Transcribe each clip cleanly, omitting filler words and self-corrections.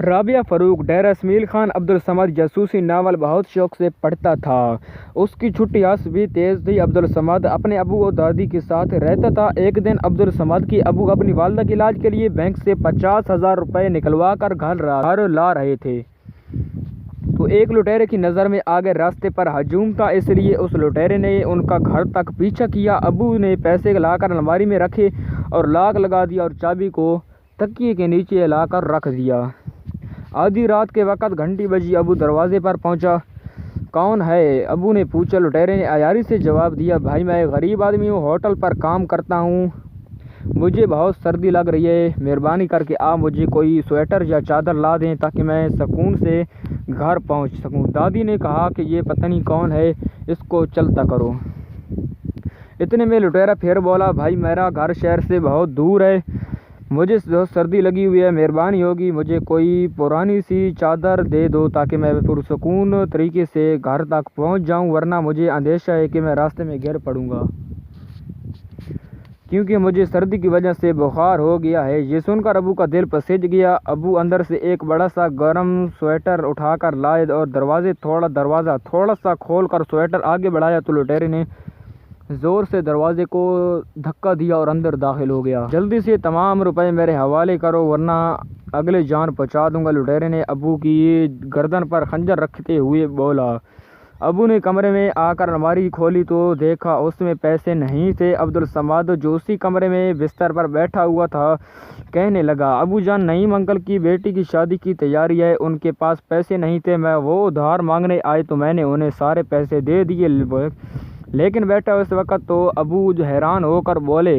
رابعہ فروخ ڈیرہ اسماعیل خان عبدالصمد جاسوسی ناول بہت شوق سے پڑھتا تھا۔ اس کی چھٹی ہنس بھی تیز تھی۔ عبدالصمد اپنے ابو اور دادی کے ساتھ رہتا تھا۔ ایک دن عبدالصمد کے ابو اپنی والدہ کے علاج کے لیے بینک سے 50,000 روپے نکلوا کر گھر لا رہے تھے تو ایک لٹیرے کی نظر میں آ گئے۔ راستے پر ہجوم تھا، اس لیے اس لٹیرے نے ان کا گھر تک پیچھا کیا۔ ابو نے پیسے لا کر الماری میں رکھے اور لاک لگا دیا اور چابی کو تکیے کے نیچے لا کر رکھ دیا۔ آدھی رات کے وقت گھنٹی بجی۔ ابو دروازے پر پہنچا۔ کون ہے؟ ابو نے پوچھا۔ لٹیرے نے عیاری سے جواب دیا، بھائی میں ایک غریب آدمی ہوں، ہوٹل پر کام کرتا ہوں، مجھے بہت سردی لگ رہی ہے، مہربانی کر کے آپ مجھے کوئی سویٹر یا چادر لا دیں تاکہ میں سکون سے گھر پہنچ سکوں۔ دادی نے کہا کہ یہ پتہ نہیں کون ہے، اس کو چلتا کرو۔ اتنے میں لٹیرا پھر بولا، بھائی میرا گھر شہر سے بہت دور ہے، مجھے بہت سردی لگی ہوئی ہے، مہربانی ہوگی مجھے کوئی پرانی سی چادر دے دو تاکہ میں پرسکون طریقے سے گھر تک پہنچ جاؤں، ورنہ مجھے اندیشہ ہے کہ میں راستے میں گر پڑوں گا کیونکہ مجھے سردی کی وجہ سے بخار ہو گیا ہے۔ یہ سن کر ابو کا دل پسج گیا۔ ابو اندر سے ایک بڑا سا گرم سویٹر اٹھا کر لائے اور دروازہ تھوڑا سا کھول کر سویٹر آگے بڑھایا تو لٹیرے نے زور سے دروازے کو دھکا دیا اور اندر داخل ہو گیا۔ جلدی سے تمام روپے میرے حوالے کرو ورنہ اگلے جان پہنچا دوں گا، لٹیرے نے ابو کی گردن پر خنجر رکھتے ہوئے بولا۔ ابو نے کمرے میں آ کر الماری کھولی تو دیکھا اس میں پیسے نہیں تھے۔ عبدالصمد جو اسی کمرے میں بستر پر بیٹھا ہوا تھا کہنے لگا، ابو جان نعیم انکل کی بیٹی کی شادی کی تیاری ہے، ان کے پاس پیسے نہیں تھے، میں وہ ادھار مانگنے آئے تو میں نے انہیں سارے پیسے دے دیے، لیکن بیٹا اس وقت تو ابو حیران ہو کر بولے۔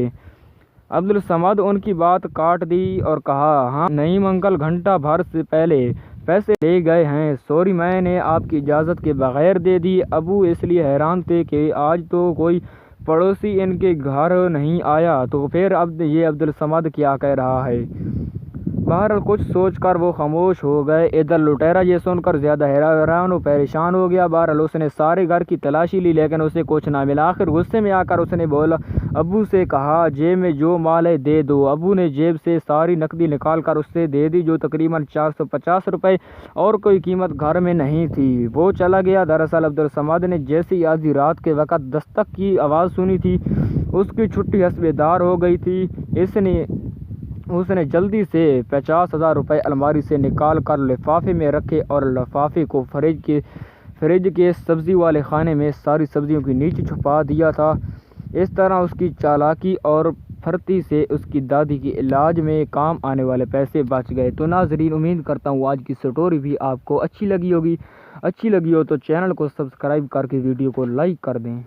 عبدالصمد ان کی بات کاٹ دی اور کہا، ہاں نعیم انکل گھنٹہ بھر سے پہلے پیسے لے گئے ہیں، سوری میں نے آپ کی اجازت کے بغیر دے دی۔ ابو اس لیے حیران تھے کہ آج تو کوئی پڑوسی ان کے گھر نہیں آیا تو پھر اب یہ عبدالصمد کیا کہہ رہا ہے۔ بہرحال کچھ سوچ کر وہ خاموش ہو گئے۔ ادھر لٹیرا یہ سن کر زیادہ حیران و پریشان ہو گیا۔ بہرحال اس نے سارے گھر کی تلاشی لی لیکن اسے کچھ نہ ملا۔ آخر غصے میں آ کر اس نے ابو سے کہا، جیب میں جو مال ہے دے دو۔ ابو نے جیب سے ساری نقدی نکال کر اسے دے دی جو تقریباً 450 روپے، اور کوئی قیمت گھر میں نہیں تھی۔ وہ چلا گیا۔ دراصل عبدالصمد نے جیسی آدھی رات کے وقت دستک کی آواز سنی تھی اس کی چھٹی ہنس بیدار ہو گئی تھی۔ اس نے جلدی سے 50,000 روپے الماری سے نکال کر لفافے میں رکھے اور لفافے کو فریج کے سبزی والے خانے میں ساری سبزیوں کے نیچے چھپا دیا تھا۔ اس طرح اس کی چالاکی اور پھرتی سے اس کی دادی کے علاج میں کام آنے والے پیسے بچ گئے۔ تو ناظرین امید کرتا ہوں آج کی سٹوری بھی آپ کو اچھی لگی ہوگی۔ اچھی لگی ہو تو چینل کو سبسکرائب کر کے ویڈیو کو لائک کر دیں۔